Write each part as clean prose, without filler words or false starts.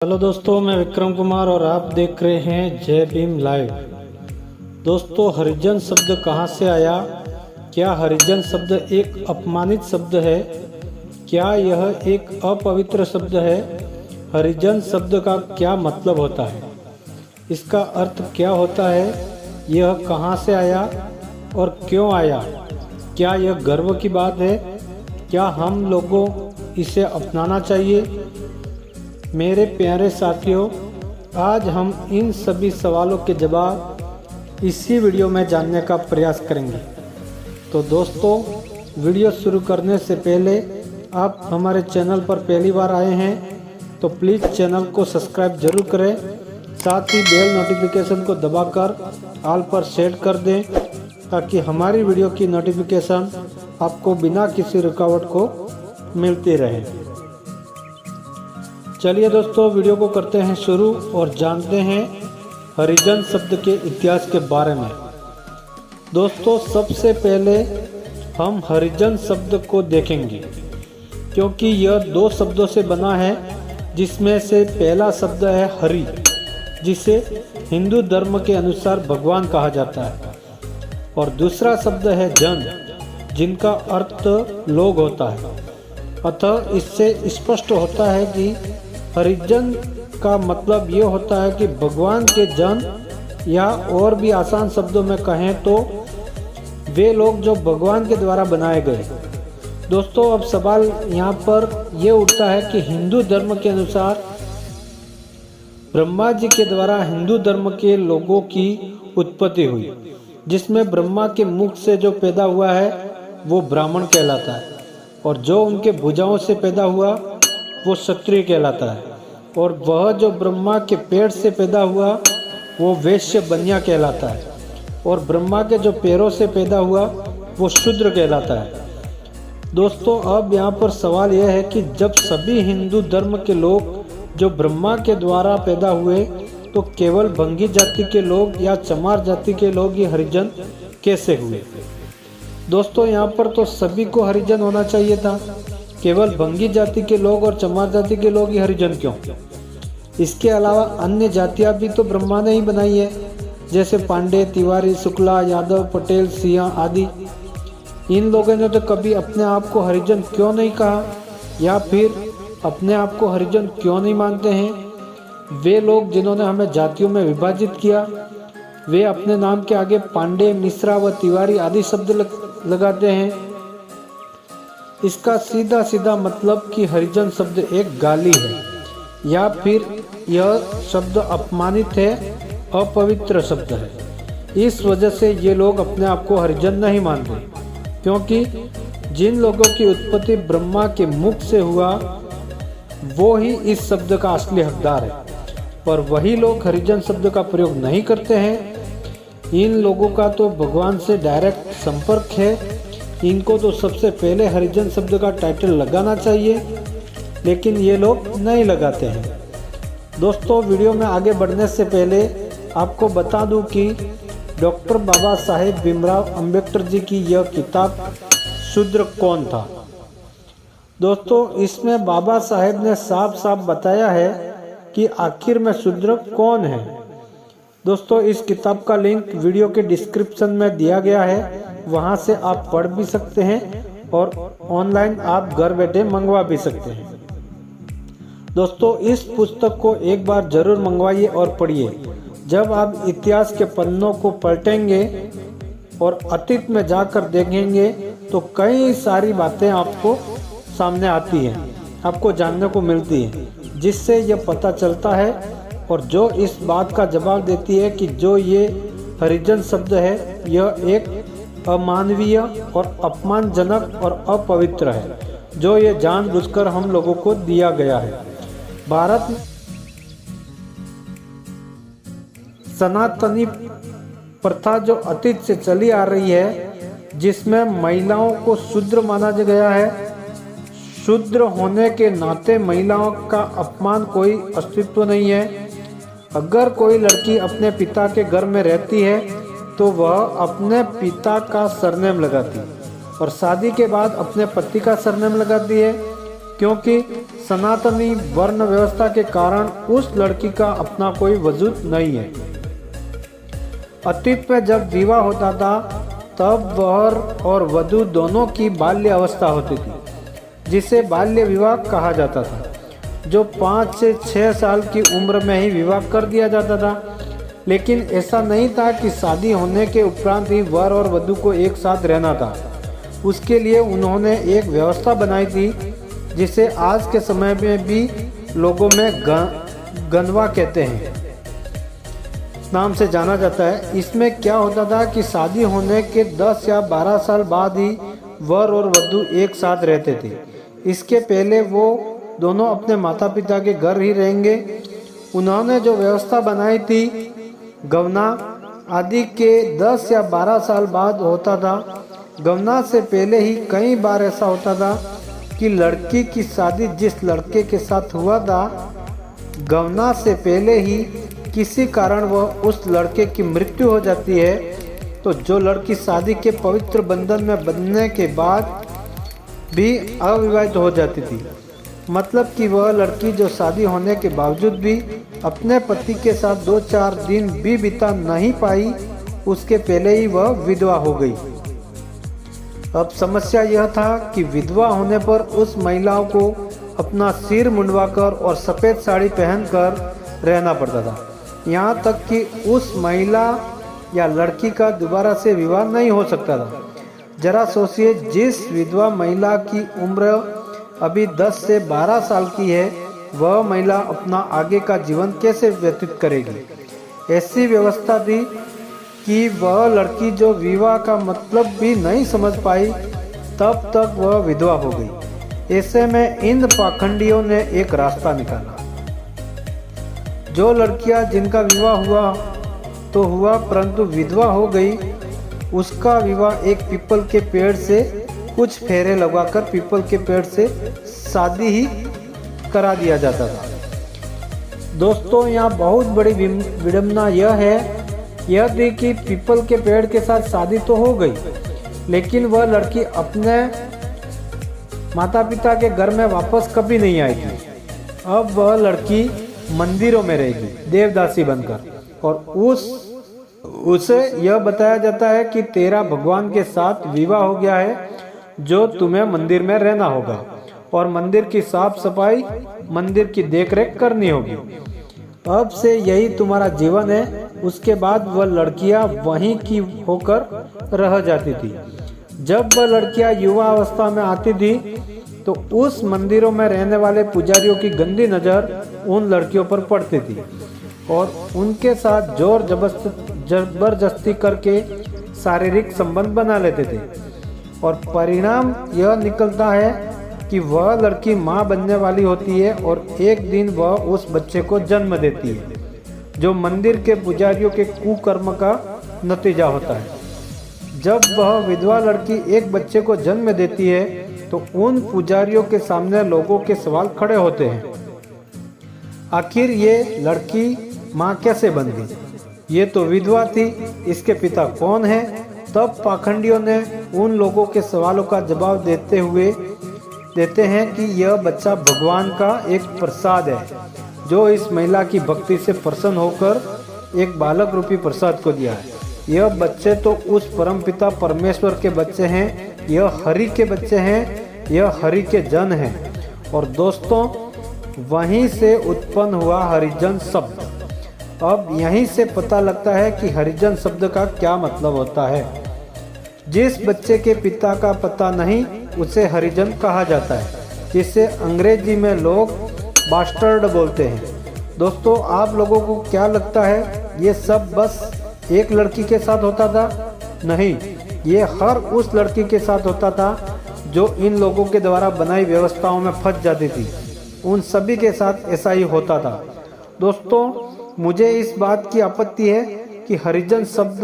Hello दोस्तों, मैं विक्रम कुमार और आप देख रहे हैं जय भीम लाइव। दोस्तों, हरिजन शब्द कहाँ से आया? क्या हरिजन शब्द एक अपमानित शब्द है? क्या यह एक अपवित्र शब्द है? हरिजन शब्द का क्या मतलब होता है? इसका अर्थ क्या होता है? यह कहाँ से आया और क्यों आया? क्या यह गर्व की बात है? क्या हम लोगों इसे अपनाना चाहिए? मेरे प्यारे साथियों, आज हम इन सभी सवालों के जवाब इसी वीडियो में जानने का प्रयास करेंगे। तो दोस्तों, वीडियो शुरू करने से पहले आप हमारे चैनल पर पहली बार आए हैं तो प्लीज़ चैनल को सब्सक्राइब जरूर करें, साथ ही बेल नोटिफिकेशन को दबाकर ऑल पर सेट कर दें ताकि हमारी वीडियो की नोटिफिकेशन आपको बिना किसी रुकावट को मिलती रहे। चलिए दोस्तों, वीडियो को करते हैं शुरू और जानते हैं हरिजन शब्द के इतिहास के बारे में। दोस्तों, सबसे पहले हम हरिजन शब्द को देखेंगे क्योंकि यह दो शब्दों से बना है, जिसमें से पहला शब्द है हरि, जिसे हिंदू धर्म के अनुसार भगवान कहा जाता है, और दूसरा शब्द है जन, जिनका अर्थ लोग होता है। अतः इससे स्पष्ट होता है कि हरिजन का मतलब ये होता है कि भगवान के जन, या और भी आसान शब्दों में कहें तो वे लोग जो भगवान के द्वारा बनाए गए। दोस्तों, अब सवाल यहाँ पर यह उठता है कि हिंदू धर्म के अनुसार ब्रह्मा जी के द्वारा हिंदू धर्म के लोगों की उत्पत्ति हुई, जिसमें ब्रह्मा के मुख से जो पैदा हुआ है वो ब्राह्मण कहलाता है, और जो उनके भुजाओं से पैदा हुआ वो क्षत्रिय कहलाता है, और वह जो ब्रह्मा के पेट से पैदा हुआ वो वैश्य बनिया कहलाता है, और ब्रह्मा के जो पैरों से पैदा हुआ वो शूद्र कहलाता है। दोस्तों, अब यहाँ पर सवाल यह है कि जब सभी हिंदू धर्म के लोग जो ब्रह्मा के द्वारा पैदा हुए, तो केवल भंगी जाति के लोग या चमार जाति के लोग ही हरिजन कैसे हुए? दोस्तों, यहाँ पर तो सभी को हरिजन होना चाहिए था, केवल भंगी जाति के लोग और चमार जाति के लोग ही हरिजन क्यों? इसके अलावा अन्य जातियां भी तो ब्रह्मा ने ही बनाई है, जैसे पांडे, तिवारी, शुक्ला, यादव, पटेल, सिंह आदि। इन लोगों ने तो कभी अपने आप को हरिजन क्यों नहीं कहा, या फिर अपने आप को हरिजन क्यों नहीं मानते हैं? वे लोग जिन्होंने हमें जातियों में विभाजित किया, वे अपने नाम के आगे पांडे, मिश्रा व तिवारी आदि शब्द लगाते हैं। इसका सीधा सीधा मतलब कि हरिजन शब्द एक गाली है, या फिर यह शब्द अपमानित है, अपवित्र शब्द है। इस वजह से ये लोग अपने आप को हरिजन नहीं मानते, क्योंकि जिन लोगों की उत्पत्ति ब्रह्मा के मुख से हुआ वो ही इस शब्द का असली हकदार है, पर वही लोग हरिजन शब्द का प्रयोग नहीं करते हैं। इन लोगों का तो भगवान से डायरेक्ट संपर्क है, इनको तो सबसे पहले हरिजन शब्द का टाइटल लगाना चाहिए, लेकिन ये लोग नहीं लगाते हैं। दोस्तों, वीडियो में आगे बढ़ने से पहले आपको बता दूं कि डॉक्टर बाबा साहेब भीमराव अंबेडकर जी की यह किताब शूद्र कौन था। दोस्तों, इसमें बाबा साहेब ने साफ साफ बताया है कि आखिर में शूद्र कौन है। दोस्तों, इस किताब का लिंक वीडियो के डिस्क्रिप्शन में दिया गया है, वहां से आप पढ़ भी सकते हैं और ऑनलाइन आप घर बैठे मंगवा भी सकते हैं। दोस्तों, इस पुस्तक को एक बार जरूर मंगवाइए और पढ़िए। जब आप इतिहास के पन्नों को पलटेंगे और अतीत में जाकर देखेंगे तो कई सारी बातें आपको सामने आती हैं, आपको जानने को मिलती हैं, जिससे यह पता चलता है और जो इस बात का जवाब देती है कि जो ये हरिजन शब्द है यह एक अमानवीय और अपमानजनक और अपवित्र है, जो ये जानबूझकर हम लोगों को दिया गया है। भारत में सनातनी प्रथा जो अतीत से चली आ रही है, जिसमें महिलाओं को शूद्र माना गया है। शूद्र होने के नाते महिलाओं का अपमान कोई अस्तित्व नहीं है। अगर कोई लड़की अपने पिता के घर में रहती है तो वह अपने पिता का सरनेम लगाती है, और शादी के बाद अपने पति का सरनेम लगाती है। क्योंकि सनातनी वर्ण व्यवस्था के कारण उस लड़की का अपना कोई वजूद नहीं है। अतीत में जब विवाह होता था तब वर और वधू दोनों की बाल्य अवस्था होती थी, जिसे बाल्य विवाह कहा जाता था, जो 5 से 6 साल की उम्र में ही विवाह कर दिया जाता था। लेकिन ऐसा नहीं था कि शादी होने के उपरांत ही वर और वधू को एक साथ रहना था। उसके लिए उन्होंने एक व्यवस्था बनाई थी, जिसे आज के समय में भी लोगों में गनवा कहते हैं नाम से जाना जाता है। इसमें क्या होता था कि शादी होने के 10 या 12 साल बाद ही वर और वधू एक साथ रहते थे। इसके पहले वो दोनों अपने माता पिता के घर ही रहेंगे। उन्होंने जो व्यवस्था बनाई थी, गवना आदि के 10 या 12 साल बाद होता था। गवना से पहले ही कई बार ऐसा होता था कि लड़की की शादी जिस लड़के के साथ हुआ था, गवना से पहले ही किसी कारण वह उस लड़के की मृत्यु हो जाती है, तो जो लड़की शादी के पवित्र बंधन में बंधने के बाद भी अविवाहित हो जाती थी, मतलब कि वह लड़की जो शादी होने के बावजूद भी अपने पति के साथ 2-4 दिन भी बिता नहीं पाई, उसके पहले ही वह विधवा हो गई। अब समस्या यह था कि विधवा होने पर उस महिलाओं को अपना सिर मुंडवाकर और सफ़ेद साड़ी पहनकर रहना पड़ता था। यहाँ तक कि उस महिला या लड़की का दोबारा से विवाह नहीं हो सकता था। जरा सोचिए, जिस विधवा महिला की उम्र अभी 10 से 12 साल की है, वह महिला अपना आगे का जीवन कैसे व्यतीत करेगी। ऐसी व्यवस्था थी कि वह लड़की जो विवाह का मतलब भी नहीं समझ पाई, तब तक वह विधवा हो गई। ऐसे में इन पाखंडियों ने एक रास्ता निकाला। जो लड़कियां जिनका विवाह हुआ तो हुआ, परंतु विधवा हो गई, उसका विवाह एक पीपल के पेड़ से कुछ फेरे लगाकर पीपल के पेड़ से शादी ही करा दिया जाता था। दोस्तों, यहाँ बहुत बड़ी विडंबना यह थी कि पीपल के पेड़ के साथ शादी तो हो गई, लेकिन वह लड़की अपने माता पिता के घर में वापस कभी नहीं आएगी। अब वह लड़की मंदिरों में रहेगी देवदासी बनकर, और उसे यह बताया जाता है कि तेरा भगवान के साथ विवाह हो गया है, जो तुम्हें मंदिर में रहना होगा और मंदिर की साफ सफाई, मंदिर की देखरेख करनी होगी। अब से यही तुम्हारा जीवन है। उसके बाद वह लड़कियां वहीं की होकर रह जाती थी। जब वह लड़कियां युवा अवस्था में आती थी तो उस मंदिरों में रहने वाले पुजारियों की गंदी नज़र उन लड़कियों पर पड़ती थी और उनके साथ जोर जबरदस्ती करके शारीरिक संबंध बना लेते थे, और परिणाम यह निकलता है कि वह लड़की माँ बनने वाली होती है और एक दिन वह उस बच्चे को जन्म देती है, जो मंदिर के पुजारियों के कुकर्म का नतीजा होता है। जब वह विधवा लड़की एक बच्चे को जन्म देती है तो उन पुजारियों के सामने लोगों के सवाल खड़े होते हैं, आखिर ये लड़की माँ कैसे बन गई? ये तो विधवा थी, इसके पिता कौन है? तब पाखंडियों ने उन लोगों के सवालों का जवाब देते हैं कि यह बच्चा भगवान का एक प्रसाद है, जो इस महिला की भक्ति से प्रसन्न होकर एक बालक रूपी प्रसाद को दिया है। यह बच्चे तो उस परमपिता परमेश्वर के बच्चे हैं, यह हरि के बच्चे हैं, यह हरि के जन हैं। और दोस्तों, वहीं से उत्पन्न हुआ हरिजन शब्द। अब यहीं से पता लगता है कि हरिजन शब्द का क्या मतलब होता है। जिस बच्चे के पिता का पता नहीं, उसे हरिजन कहा जाता है, जिसे अंग्रेजी में लोग बास्टर्ड बोलते हैं। दोस्तों, आप लोगों को क्या लगता है ये सब बस एक लड़की के साथ होता था? नहीं, ये हर उस लड़की के साथ होता था जो इन लोगों के द्वारा बनाई व्यवस्थाओं में फंस जाती थी। उन सभी के साथ ऐसा ही होता था। दोस्तों, मुझे इस बात की आपत्ति है कि हरिजन शब्द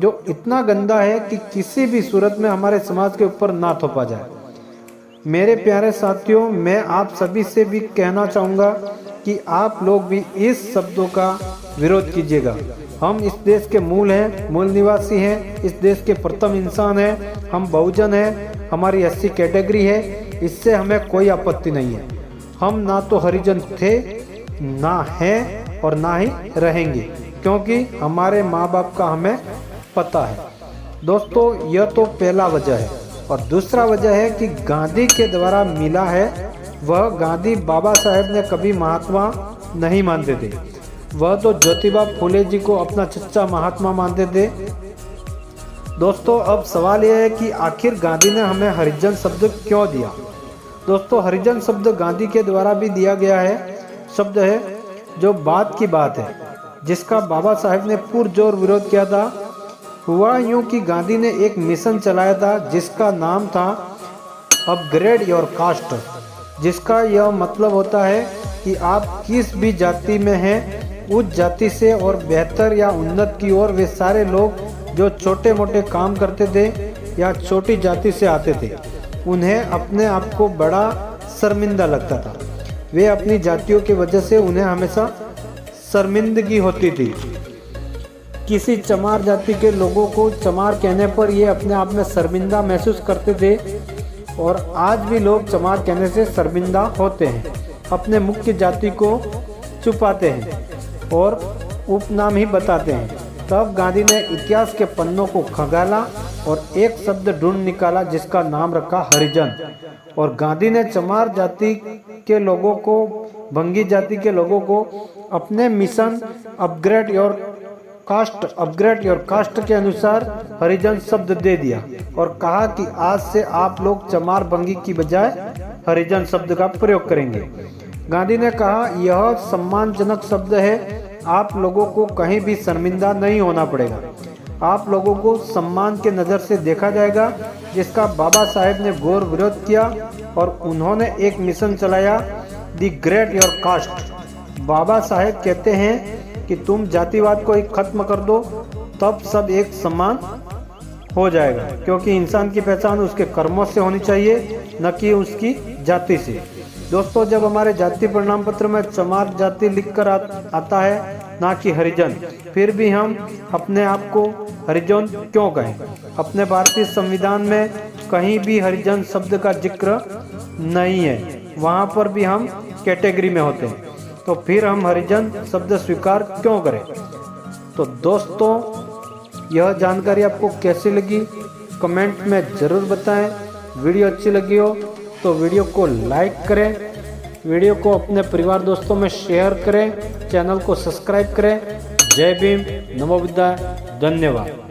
जो इतना गंदा है कि किसी भी सूरत में हमारे समाज के ऊपर ना थोपा जाए। मेरे प्यारे साथियों, मैं आप सभी से भी कहना चाहूँगा कि आप लोग भी इस शब्दों का विरोध कीजिएगा। हम इस देश के मूल निवासी हैं, इस देश के प्रथम इंसान हैं, हम बहुजन हैं, हमारी 80 कैटेगरी है। इससे हमें कोई आपत्ति नहीं है। हम ना तो हरिजन थे, ना हैं और ना ही रहेंगे, क्योंकि हमारे माँ बाप का हमें पता है। दोस्तों, यह तो पहला वजह है। और दूसरा वजह है कि गांधी के द्वारा मिला है। वह गांधी बाबा साहेब ने कभी महात्मा नहीं मानते थे। वह तो ज्योतिबा फुले जी को अपना चच्चा महात्मा मानते थे। दोस्तों, अब सवाल यह है कि आखिर गांधी ने हमें हरिजन शब्द क्यों दिया। दोस्तों, हरिजन शब्द गांधी के द्वारा भी दिया गया है शब्द है, जो बात की बात है, जिसका बाबा साहेब ने पुरजोर विरोध किया था। हुआ यूं कि गांधी ने एक मिशन चलाया था जिसका नाम था अपग्रेड योर कास्ट, जिसका यह मतलब होता है कि आप किस भी जाति में हैं, उस जाति से और बेहतर या उन्नत की ओर वे सारे लोग जो छोटे मोटे काम करते थे या छोटी जाति से आते थे, उन्हें अपने आप को बड़ा शर्मिंदा लगता था। वे अपनी जातियों की वजह से उन्हें हमेशा शर्मिंदगी होती थी। किसी चमार जाति के लोगों को चमार कहने पर ये अपने आप में शर्मिंदा महसूस करते थे, और आज भी लोग चमार कहने से शर्मिंदा होते हैं, अपने मुख्य जाति को छुपाते हैं और उपनाम ही बताते हैं। तब गांधी ने इतिहास के पन्नों को खंगाला और एक शब्द ढूंढ निकाला जिसका नाम रखा हरिजन। और गांधी ने चमार जाति के लोगों को, भंगी जाति के लोगों को अपने मिशन अपग्रेड योर कास्ट के अनुसार हरिजन शब्द दे दिया और कहा कि आज से आप लोग चमार भंगी की बजाय हरिजन शब्द का प्रयोग करेंगे। गांधी ने कहा, यह सम्मानजनक शब्द है, आप लोगों को कहीं भी शर्मिंदा नहीं होना पड़ेगा। आप लोगों को सम्मान के नज़र से देखा जाएगा, जिसका बाबा साहेब ने घोर विरोध किया और उन्होंने एक मिशन चलाया, the great your cast. Baba Saheb कहते हैं कि तुम जातिवाद को ही खत्म कर दो, तब सब एक समान हो जाएगा, क्योंकि इंसान की पहचान उसके कर्मों से होनी चाहिए, न कि उसकी जाति से। दोस्तों, जब हमारे जाति प्रमाण पत्र में चमार जाति लिखकर आता है, ना कि हरिजन, फिर भी हम अपने आप को हरिजन क्यों कहें? अपने भारतीय संविधान में कहीं भी हरिजन शब्द का जिक्र नहीं है, वहाँ पर भी हम कैटेगरी में होते हैं, तो फिर हम हरिजन शब्द स्वीकार क्यों करें? तो दोस्तों, यह जानकारी आपको कैसी लगी कमेंट में ज़रूर बताएं। वीडियो अच्छी लगी हो तो वीडियो को लाइक करें, वीडियो को अपने परिवार दोस्तों में शेयर करें, चैनल को सब्सक्राइब करें। जय भीम, नमो बुद्धाय, धन्यवाद।